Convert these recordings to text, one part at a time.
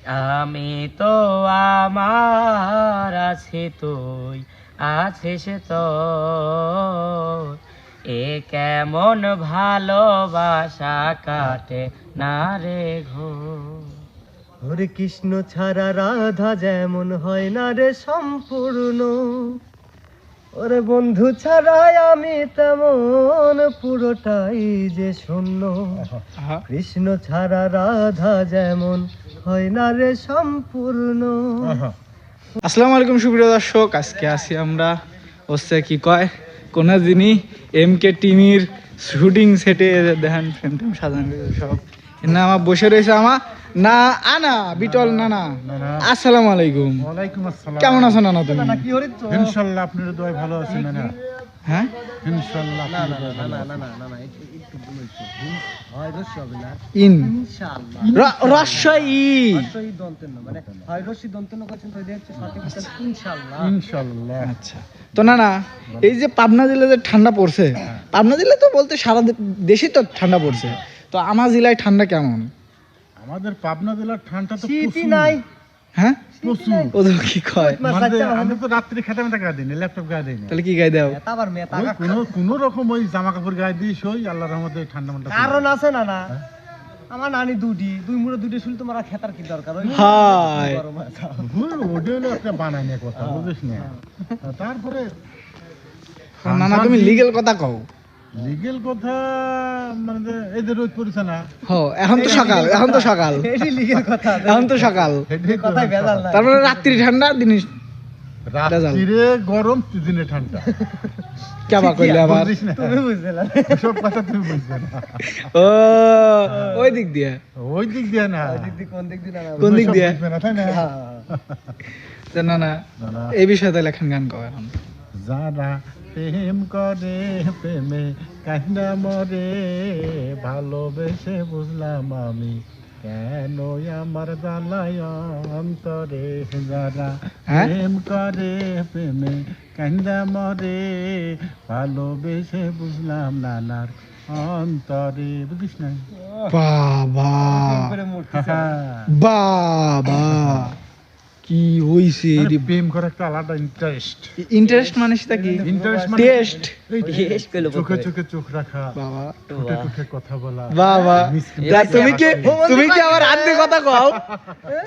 আমি তো আমার আছি, তুই আছিস তো, এ কেমন ভালোবাসা কাটে না রে ঘোর। হরে কৃষ্ণ ছাড়া রাধা যেমন হয় না রে সম্পূর্ণ, ওরে বন্ধু ছাড়াই আমি তেমন পুরোটাই যে শূন্য। কৃষ্ণ ছাড়া রাধা যেমন হয় না রে সম্পূর্ণ। আসসালামু আলাইকুম সুপ্রিয় দর্শক, আজকে আসি আমরা হচ্ছে কি কয় কোন দিনই MK টিমির শুটিং সেটে দেখেন ফ্রেম টেম সাজানো সব না আমার বসে রয়েছে আমার না আনা বিটল নানা। আসসালামু আলাইকুম। ওয়ালাইকুম আসসালাম। কেমন আছো নানা তুমি? কি হরিচ্ছ? ইনশাআল্লাহ আপনার দোয়ায় ভালো আছি না? হ্যাঁ ইনশাআল্লাহ না না না না না না না একটু ভুল হয়েছে। হয় রস্যি হবে না, ইন ইনশাআল্লাহ। রস্যই রস্যই দন্তের না, মানে হয় রস্যি দন্তের না করছেন তো এটা হচ্ছে সঠিক উত্তর ইনশাআল্লাহ। ইনশাআল্লাহ। আচ্ছা তো না এই যে পাবনা জেলায় যে ঠান্ডা পড়ছে, পাবনা জেলায় তো বলতে সারা দেশে তো ঠান্ডা পড়ছে, তো আমার জেলায় ঠান্ডা কেমন? আমাদের পাবনা জেলার ঠান্ডা তো শীতই প্রচুর। নাই। হ্যাঁ প্রচুর। ওদের কি কয়? আমরা তো রাত্রি খেতে মেতে গায়ে দিই, ল্যাপটপ গায়ে দিই না। তাহলে কি গায়ে দাও? আবার মেয়ে ওই কোনো রকম ওই জামা কাপড় গায়ে দিই, সই আল্লাহর রহমতে ঠান্ডা মান্ডা কারণ আছে না না, আমার নানি দুই মুড়ো দুটো শুল তোমার খেতার কি দরকার? ওই হাই গরম আছে। ওটা হলো একটা বানাই না কথা, বুঝিস না? তারপরে নানা তুমি লিগ্যাল কথা কও। লিগেল কথা মানে যে এই যে রোদ পড়ছে না, হো এখন তো সকাল, এখন তো সকাল, এটি লিগের কথা, এখন তো সকাল, এটাই তো কথাই ভেজাল নাই। তারপরে রাত্রি ঠান্ডা দিন রাত্রিরে গরম, দিনে ঠান্ডা। কেবা কইলে আবার বুঝিস না? তুমি বুঝলে না। সব কথা তুমি বুঝবে না। ও ওই দিক দিয়ে, ওই দিক দিয়ে না, কোন দিক দিয়ে না? কোন দিক দিয়ে? বুঝবে না, তাই না? তো না না। এই বিষয়ে তাহলে এখন গান কও এখন। যারা প্রেম করে প্রেমে কান্না মরে, ভালোবেসে বুঝলাম আমি কেন আমার জ্বালায় অন্তরে। যারা হ্যাঁ? প্রেম করে প্রেমে কান্না মরে, ভালোবেসে বুঝলাম নানার অন্তরে। বুঝিস না? বাবা করে মূর্তি বাবা কি হইছে রে? প্রেম করে একটা আলাদা ইন্টারেস্ট। ইন্টারেস্ট মানে সেটা কি? Interest test. টেস্ট করলো চোখে চোখে চোখ রাখা, বাবা ঠোঁটে ঠোঁটে কথা বলা। বাবা মিসকিন। তুমি কি আবার আদ্যে কথা কও?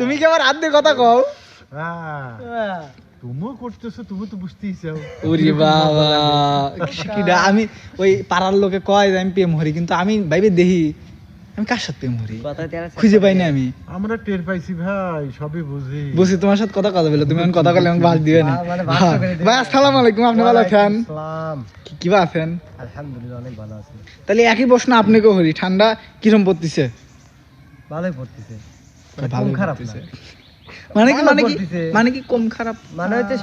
তুমি কি আবার আদ্যে কথা কও? তুমিও করতেছো, তুমি তো বুঝতেই চাও। ওরে বাবা কিডা, আমি ওই পাড়ার লোকে কয় যে আমি প্রেম হরি, কিন্তু আমি ভাইবে দেখি আমি কার সাথে প্রেম হরি খুঁজে পাই না। আমি আমরা টের পাইছি ভাই, সবই বুঝি। বুঝছি তোমার সাথে কথা বলে, তুমি এখন কথা বলে আমাকে বাস দিবে না। মানে বাস তো করে দিবে। ভাই আসসালামু আলাইকুম, আপনি ভালো আছেন? সালাম। কিবা আছেন? আলহামদুলিল্লাহ অনেক ভালো আছি। তাহলে একই প্রশ্ন আপনাকেও হরি, ঠান্ডা কিরম পড়তিছে? ভালোই পড়তেছে, মানে ভালোই কম খারাপ না। পড়তিছে। মানে কি ভালো মানে কি পড়তিছে। মানে কি কম খারাপ? মানে হচ্ছে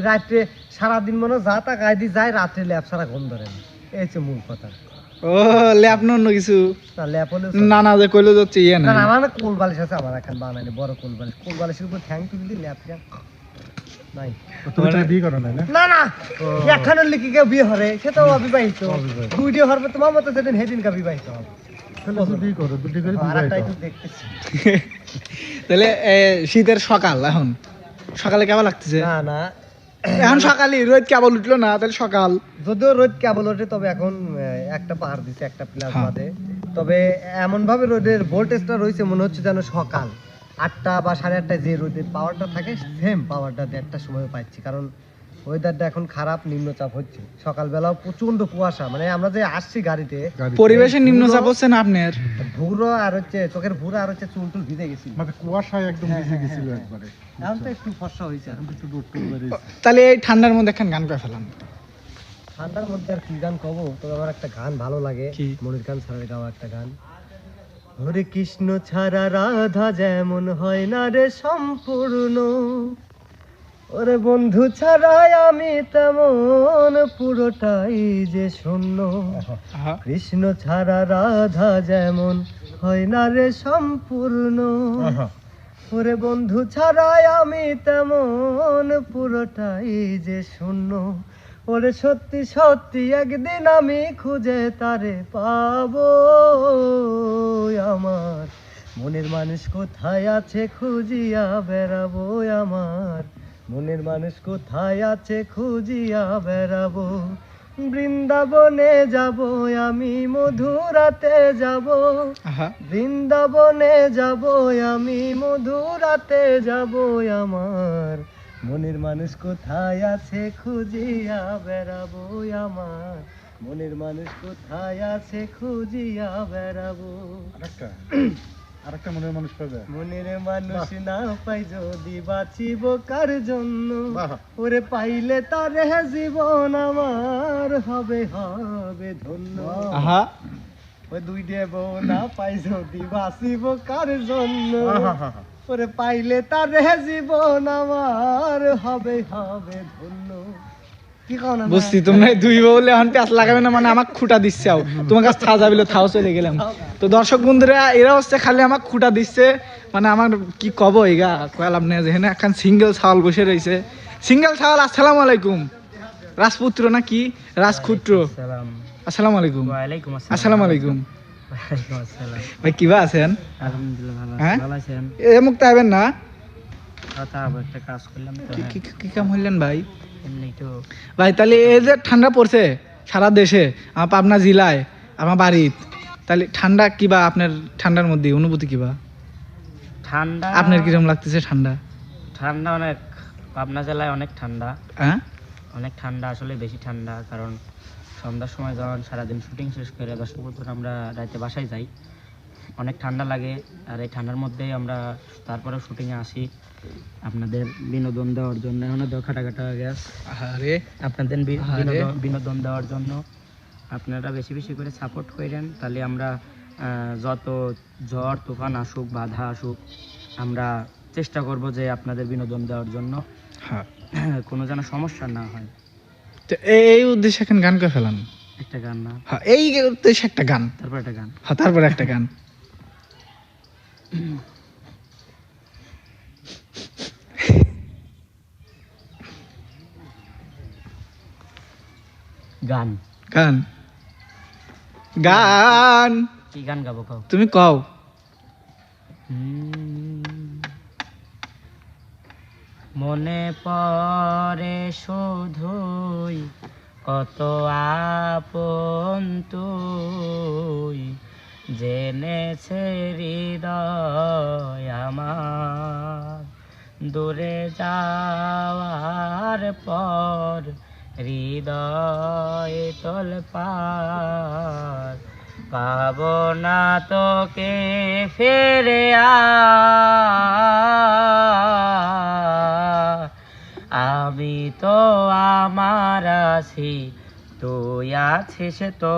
রাত্রে সারাদিন মনে হয় যা তা গায়ে দিয়ে যায়, রাত্রে ল্যাপ সারা ঘুম ধরে না, এই হচ্ছে মূল কথা। ও ল্যাপ অন্য কিছু না ল্যাপ হলে না না যে কইলো যাচ্ছে ইয়ে না। না, আমার না কোল বালিশ আছে, আমার এখন বানাইনি বড় কোল বালিশ। কোল বালিশের উপর ঠ্যাং তুলে দিই, ল্যাপ নাই। তুমি তো বিয়ে করো না? না না, একখানের লিখি কেউ বিয়ে হরে, সে তো অবিবাহিত। দুইটি হরবে তোমার মতো, সেদিন হেদিনকা বিবাহিত হবে। তাহলে তো বিয়ে করো, দুটি করে আর একটা বিয়ে একটু করো। দেখতেছি। তাহলে শীতের সকাল, এখন সকালে কেমন লাগতেছে? না না, এখন সকালে রোদ কেবল উঠলো না, তাহলে সকাল। যদিও রোদ কেবল ওঠে, তবে এখন একটা পাহাড় দিচ্ছে, একটা প্লাস হ্যাঁ। বাদে। তবে এমন ভাবে রোদের ভোল্টেজটা রয়েছে, মনে হচ্ছে যেন সকাল 8টা বা 8:30টায় যে রোদের পাওয়ারটা থাকে, সেম পাওয়ারটা 1:30টার সময় পাচ্ছি। কারণ ওয়েদারটা এখন খারাপ, নিম্নচাপ হচ্ছে। সকালবেলাও প্রচন্ড কুয়াশা, মানে আমরা যে আসছি গাড়িতে, পরিবেশের নিম্নচাপ হচ্ছে না আপনার? ভুরো আর হচ্ছে চোখের ভুরো আর হচ্ছে চুল টুল ভিজে গেছিল। মানে কুয়াশায় একদম ভিজে গেছিল একবারে। এখন তো একটু ফর্সা হয়েছে। এখন তো একটু রোদ টোদ বেরিয়েছে। তাহলে এই ঠান্ডার মধ্যে একখান গান করে ফেলাম। ঠান্ডার মধ্যে আর কি গান কব? তবে আমার একটা গান ভালো লাগে, কি? মনির খান স্যারের গাওয়া একটা গান। হরে কৃষ্ণ ছাড়া রাধা যেমন হয় না রে সম্পূর্ণ, ওরে বন্ধু ছাড়াই আমি তেমন পুরোটাই যে শূন্য। কৃষ্ণ ছাড়া রাধা যেমন হয় না রে সম্পূর্ণ, ওরে বন্ধু ছাড়াই আমি তেমন পুরোটাই যে শূন্য। ওরে সত্যি সত্যি একদিন আমি খুঁজে তারে পাবো, আমার মনের মানুষ কোথায় আছে খুঁজিয়া বেড়াবো আমার, মনের মানুষ কোথায় আছে খুঁজিয়া বেড়াবো। বৃন্দাবনে যাব আমি, মধুরাতে যাব, আহা বৃন্দাবনে যাব আমি, মধুরাতে যাব আমার, মনের মানুষ কোথায় আছে খুঁজিয়া বেড়াবো আমার, মনের মানুষ কোথায় আছে খুঁজিয়া বেড়াবো। আরেকটা মনের মানুষ পাবে। মনের মানুষ না পাই যদি বাঁচিব কার জন্য, বাহ। ওরে পাইলে তারে জীবন আমার হবে হবে ধন্য। আহা ওই দুইটে বউ না পাই যদি বাঁচিব কার জন্য, আহা। ওরে পাইলে তারে জীবন আমার হবে হবে ধন্য। কি কও না? বুঝছি তোমরা দুই বলে এখন প্যাঁচ লাগাবে না, মানে আমাকে খুঁটা দিচ্ছাও, তোমার কাছে থা যাবিল থাও চলে গেলাম। তো দর্শক বন্ধুরা এরা হচ্ছে খালি আমাকে খুঁটা দিচ্ছে, মানে আমার কি কব এগা কয়ালাম না, যেখানে এখন সিঙ্গেল ছাওয়াল বসে রয়েছে। সিঙ্গেল ছাওয়াল আসসালামু আলাইকুম। রাজপুত্র না কি রাজখুত্র? সালাম। আসসালামু আলাইকুম। ওয়ালাইকুম আসসালামু আলাইকুম। ওয়ালাইকুম আসসালাম। ভাই কিবা আছেন? আলহামদুলিল্লাহ ভালো হ্যাঁ? আছি। ভালো আছেন? এ মুক্ত আইবেন না? কথা আবার একটা কাজ করলাম তো। হ্যাঁ, কি কাম হইলেন ভাই? এমনি তো ভাই তাহলে এই যে ঠান্ডা পড়ছে সারা দেশে, আমার পাবনা জেলায়, আমার বাড়িত, তাহলে ঠান্ডা কিবা, আপনার ঠান্ডার মধ্যে অনুভূতি কিবা? ঠান্ডা। আপনার কিরকম লাগতেছে ঠান্ডা? ঠান্ডা অনেক, পাবনা জেলায় অনেক ঠান্ডা, হ্যাঁ অনেক ঠান্ডা, আসলে বেশি ঠান্ডা। কারণ সন্ধ্যার সময় যখন সারাদিন শুটিং শেষ করে 10টা পর্যন্ত আমরা রাতে বাসায় যাই, অনেক ঠান্ডা লাগে। আর এই ঠান্ডার মধ্যেই আমরা তারপরেও শুটিংয়ে আসি আপনাদের বিনোদন দেওয়ার জন্য। এখনো কাটা কাটা গ্যাস আরে আপনাদের আরে। বিনোদন দেওয়ার জন্য আপনারা বেশি বেশি করে সাপোর্ট করেন, তাহলে আমরা যত ঝড় তুফান আসুক, বাধা আসুক, আমরা চেষ্টা করব যে আপনাদের বিনোদন দেওয়ার জন্য হ্যাঁ, কোনো যেন সমস্যা না হয়। তো এই উদ্দেশ্যে এখন গান করে ফেলান। একটা গান না, হ্যাঁ, এই উদ্দেশ্যে একটা গান, তারপর একটা গান। হ্যাঁ তারপরে একটা গান। গান গান গান কি গান গাবো কও? তুমি কও। মনে পড়ে শুধুই কত আপন তুই, জেনেছে হৃদয় আমার, দূরে যাওয়ার পর হৃদয় তোলপাড়, পাবো না তোকে ফেরে আমি তো আমার আছি, তুই আছিস তো,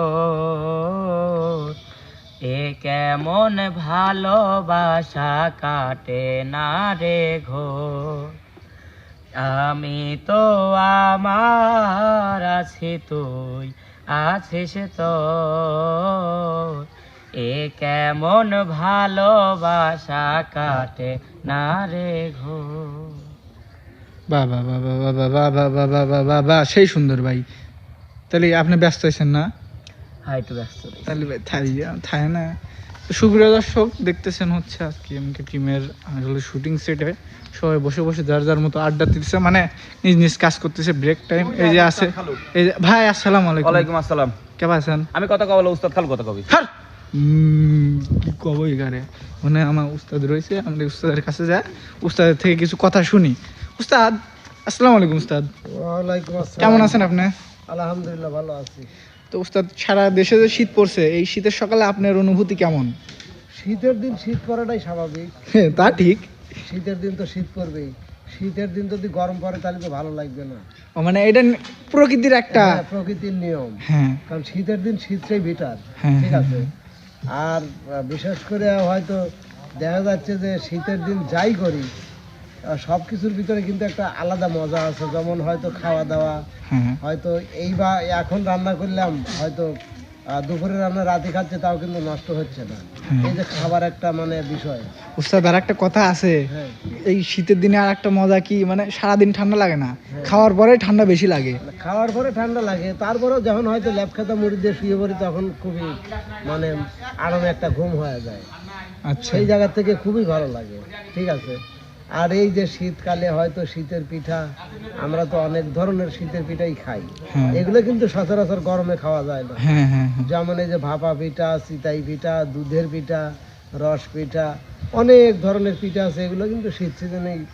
এ কেমন ভালোবাসা কাটে না রে ঘোর, আমি তো আমার আছি, তুই আছিস তো, এ কেমন ভালোবাসা কাটে না রে ঘোর। বাহ বাহ বাহ বাহ বাহ বাহ বাহ বাহ বাহ বাহ বাহ বাহ, সেই সুন্দর ভাই। তাহলে আপনি ব্যস্ত হয়েছেন না? হ্যাঁ, একটু ব্যস্ত রয়েছি। তাহলে ভাই থাই না। তো সুপ্রিয় দর্শক দেখতেছেন হচ্ছে আজকে এমকে টিমের আসলে শুটিং সেটে সবাই বসে বসে যার যার মতো আড্ডা দিতেছে, মানে নিজ নিজ কাজ করতেছে, ব্রেক টাইম। এই যে আছে এই যে ভাই, আসসালামু আলাইকুম। ওয়ালাইকুম আসসালাম। কেমন আছেন? আমি কথা কবল, উস্তাদ খাল কথা কবি। হার কি কব এখানে, মানে আমার উস্তাদ রয়েছে, আমরা উস্তাদের কাছে যাই, উস্তাদের থেকে কিছু কথা শুনি। উস্তাদ আসসালামু আলাইকুম। উস্তাদ ওয়ালাইকুম আসসালাম। কেমন আছেন আপনি? আলহামদুলিল্লাহ ভালো আছি। তো উস্তাদ সারা দেশে যে শীত পড়ছে, এই শীতের সকালে আপনার অনুভূতি কেমন? শীতের দিন শীত পড়াটাই স্বাভাবিক। হ্যাঁ, তা ঠিক। শীতের দিন তো শীত পড়বেই, শীতের দিন যদি গরম পড়ে তাহলে তো ভালো লাগবে না। ও মানে এটা প্রকৃতির একটা, হ্যাঁ, প্রকৃতির নিয়ম। হ্যাঁ কারণ শীতের দিন শীতটাই বেটার, হ্যাঁ, ঠিক আছে। আর বিশেষ করে হয়তো দেখা যাচ্ছে যে শীতের দিন যাই করি সব কিছুর ভিতরে কিন্তু একটা আলাদা মজা আছে। যেমন হয়তো খাওয়া দাওয়া, হ্যাঁ হয়তো এই বা এখন রান্না করলাম, হয়তো দুপুরে রান্না রাতে খাচ্ছে, তাও কিন্তু নষ্ট হচ্ছে না। এই যে খাবার একটা মানে বিষয়। উস্তাদ আর একটা কথা আছে, হ্যাঁ, এই শীতের দিনে আর একটা মজা কি, মানে সারাদিন ঠান্ডা লাগে না, খাওয়ার পরে ঠান্ডা বেশি লাগে। খাওয়ার পরে ঠান্ডা লাগে, তারপরেও যখন হয়তো ল্যাপ খাতা মুড়ি দিয়ে শুয়ে পড়ি তখন খুবই মানে আরামে একটা ঘুম হয়ে যায়। আচ্ছা সেই জায়গা থেকে খুবই ভালো লাগে, ঠিক আছে। আর এই যে শীতকালে হয়তো শীতের পিঠা, আমরা তো অনেক ধরনের শীতের পিঠাই খাই, হ্যাঁ। এগুলো কিন্তু সচরাচর গরমে খাওয়া যায় না। হ্যাঁ হ্যাঁ হ্যাঁ। যেমন এই যে ভাপা পিঠা, চিতাই পিঠা, দুধের পিঠা, রস পিঠা, অনেক ধরনের পিঠা আছে, এগুলো কিন্তু শীত সিজনেই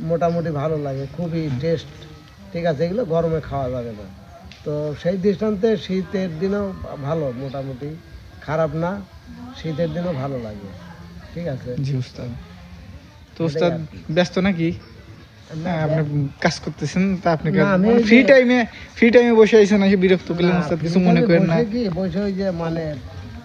মোটামুটি ভালো লাগে, খুবই টেস্ট, ঠিক আছে। এগুলো গরমে খাওয়া যাবে না। তো সেই দৃষ্টান্তে শীতের দিনেও ভালো, মোটামুটি খারাপ না, শীতের দিনেও ভালো লাগে, ঠিক আছে। জি উস্তাদ। তো উস্তাদ ব্যস্ত নাকি? হ্যাঁ, আপনি কাজ করতেছেন, তা আপনি না, আমি ওই ফ্রি যে- টাইমে বসে আছেন, নাকি বিরক্ত করলেন উস্তাদ? কিছু মনে করেন না? বসে কি, বসে ওই যে মানে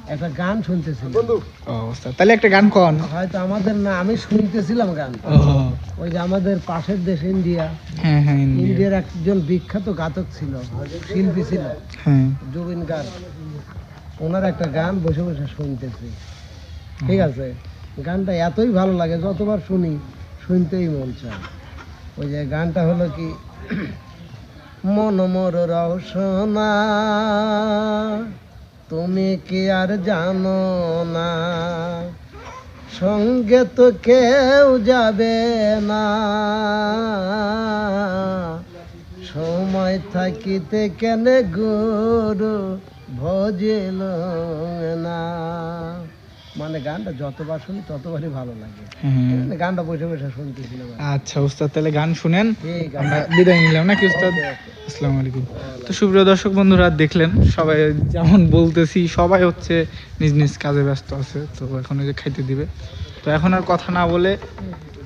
একটা গান শুনতেছিলাম, ও উস্তাদ, তাহলে একটা গান কন। হয়তো আমাদের না, আমি শুনতেছিলাম গান। ও ওই যে আমাদের পাশের দেশ ইন্ডিয়া, হ্যাঁ হ্যাঁ ইন্ডিয়া। ইন্ডিয়ার একজন বিখ্যাত গায়ক ছিল, শিল্পী ছিল, হ্যাঁ জুবিন গার্গ। ওনার একটা গান বসে বসে শুনতেছি, ঠিক আছে। গানটা এতই ভালো লাগে, যতবার শুনি শুনতেই মন চায়। ওই যে গানটা হলো কি, মন মোর রওশনা তুমি কি আর জানো না, সঙ্গে তো কেউ যাবে না, সময় থাকিতে কেন গুরু ভজিল না। মানে গানটা যতবার শুনি ততবারই ভালো লাগে। হ্যাঁ। মানে গানটা বসে বসে শুনতেছিলাম। আচ্ছা উস্তাদ, তাহলে গান শুনেন, ঠিক আমরা আছে। বিদায় নিলাম নাকি উস্তাদ? ওকে, ওকে। আসসালামু আলাইকুম। তো সুপ্রিয় দর্শক বন্ধুরা, দেখলেন সবাই যেমন বলতেছি, সবাই হচ্ছে নিজ নিজ কাজে ব্যস্ত আছে। তো এখন ওই যে খাইতে দিবে, তো এখন আর কথা না বলে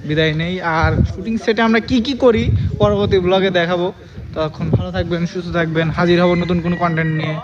বিদায় নেই। আর শুটিং সেটে আমরা কি কি করি পরবর্তী ব্লগে দেখাবো। তখন ভালো থাকবেন, সুস্থ থাকবেন, হাজির হব নতুন কোনো কন্টেন্ট নিয়ে।